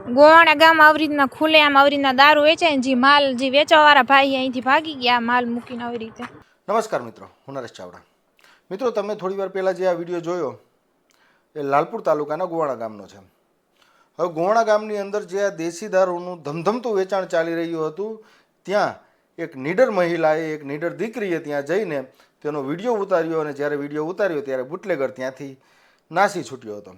ગોવાણા ગામ આવી રીતના ખુલ્લેઆમ આવી રીતના દારૂ વેચાય જે માલ જે વેચવાવાળા ભાઈ અહીંથી ભાગી ગયા માલ મૂકીને આવી રીતે. નમસ્કાર મિત્રો, હું નરેશ ચાવડા. મિત્રો, તમે થોડી વાર પહેલાં જે આ વિડીયો જોયો એ લાલપુર તાલુકાના ગોવાણા ગામનો છે. હવે ગોવાણા ગામની અંદર જે આ દેશી દારૂનું ધમધમતું વેચાણ ચાલી રહ્યું હતું ત્યાં એક નીડર મહિલાએ, એક નીડર દીકરીએ ત્યાં જઈને તેનો વિડીયો ઉતાર્યો અને જ્યારે વિડીયો ઉતાર્યો ત્યારે બુટલેગર ત્યાંથી નાસી છૂટ્યો હતો.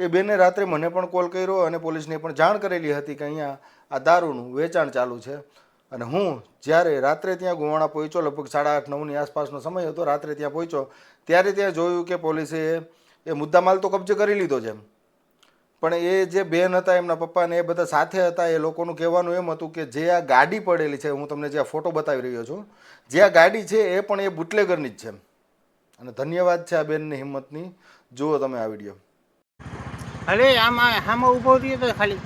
એ બેને રાત્રે મને પણ કોલ કર્યો અને પોલીસને પણ જાણ કરેલી હતી કે અહીંયા આ દારૂનું વેચાણ ચાલુ છે. અને હું જ્યારે રાત્રે ત્યાં ગોવાણા પહોંચ્યો, લગભગ 8:30-9ની આસપાસનો સમય હતો, રાત્રે ત્યાં પહોંચ્યો ત્યારે ત્યાં જોયું કે પોલીસે એ મુદ્દામાલ તો કબજે કરી લીધો છે, પણ એ જે બેન હતા એમના પપ્પાને એ બધા સાથે હતા. એ લોકોનું કહેવાનું એમ હતું કે જે આ ગાડી પડેલી છે, હું તમને જે આ ફોટો બતાવી રહ્યો છું, જે આ ગાડી છે એ પણ એ બુટલેગરની જ છે. અને ધન્યવાદ છે આ બેનની હિંમતની. જુઓ તમે આ વિડીયો. અરે આમાં ઊભો રહ્યો તો ખાલી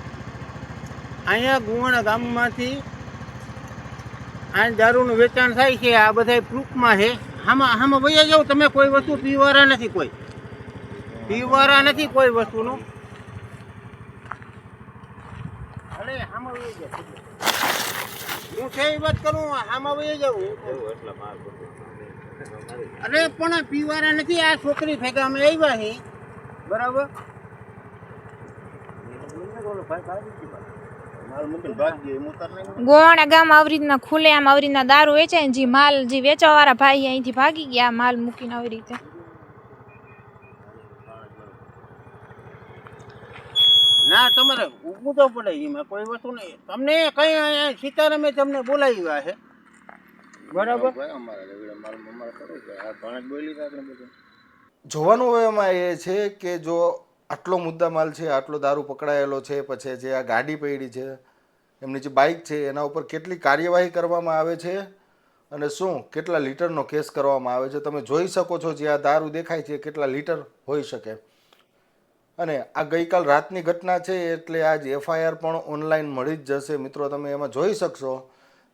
અહીંયા ગોવાણા ગામમાંથી આ દારૂનું વેચાણ થાય છે. આ બધા પ્રૂફમાં છે. આમાં વયા જાવ તમે. કોઈ વસ્તુ પીવાળા નથી, કોઈ પીવાળા નથી કોઈ વસ્તુનું. અરે આમાં વહી જાય. હું છે એ વાત કરું, આમાં વહી જાઉં. અરે પણ પીવાળા નથી. આ છોકરી ભેગા અમે આવ્યા છીએ, બરાબર. ગોવાણા ગામ આવી રીતના ખુલ્લેઆમ આવી રીતના દારૂ વેચાય જે માલ જે વેચવાવાળા ભાઈ અહીંથી ભાગી ગયા માલ મૂકીને આવી રીતે. ના, તમારે ઊભું તો પડે. એમાં કોઈ વસ્તુ નહીં. તમને કઈ સીતારામે તમને બોલાવ્યા છે, બરાબર. જોવાનું હવે એમાં એ છે કે જો આટલો મુદ્દામાલ છે, આટલો દારૂ પકડાયેલો છે, પછી જે આ ગાડી પડી છે, એમની જે બાઇક છે, એના ઉપર કેટલી કાર્યવાહી કરવામાં આવે છે અને શું કેટલા લીટરનો કેસ કરવામાં આવે છે. તમે જોઈ શકો છો જે આ દારૂ દેખાય છે કેટલા લીટર હોઈ શકે. અને આ ગઈકાલ રાતની ઘટના છે એટલે આજ એફઆઈઆર પણ ઓનલાઈન મળી જ જશે. મિત્રો, તમે એમાં જોઈ શકશો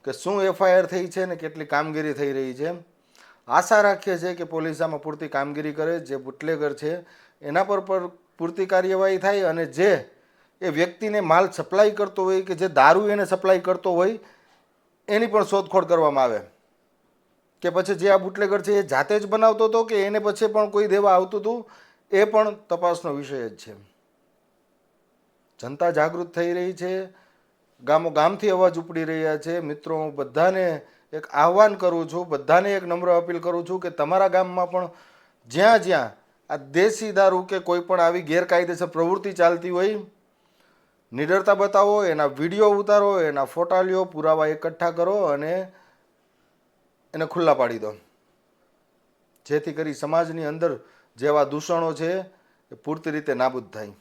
કે શું એફઆઈઆર થઈ છે ને કેટલી કામગીરી થઈ રહી છે. આશા રાખીએ છીએ કે પોલીસ આમાં પૂરતી કામગીરી કરે, જે બુટલેગર છે એના પર પૂરતી કાર્યવાહી થાય અને જે એ વ્યક્તિને માલ સપ્લાય કરતો હોય કે જે દારૂ એને સપ્લાય કરતો હોય એની પણ શોધખોળ કરવામાં આવે. કે પછી જે આ બુટલેગર છે એ જાતે જ બનાવતો હતો કે એને પછી પણ કોઈ દેવા આવતું હતું, એ પણ તપાસનો વિષય જ છે. જનતા જાગૃત થઈ રહી છે, ગામો ગામથી અવાજ ઉપડી રહ્યા છે. મિત્રો, હું બધાને એક આહ્વાન કરું છું, બધાને એક નમ્ર અપીલ કરું છું કે તમારા ગામમાં પણ જ્યાં જ્યાં આ દેશી દારૂ કે કોઈ પણ આવી ગેરકાયદેસર પ્રવૃત્તિ ચાલતી હોય, નિડરતા બતાવો, એના વિડીયો ઉતારો, એના ફોટા લ્યો, પુરાવા એકઠા કરો અને એને ખુલ્લા પાડી દો, જેથી કરી સમાજની અંદર જેવા દૂષણો છે એ પૂરતી રીતે નાબૂદ થાય.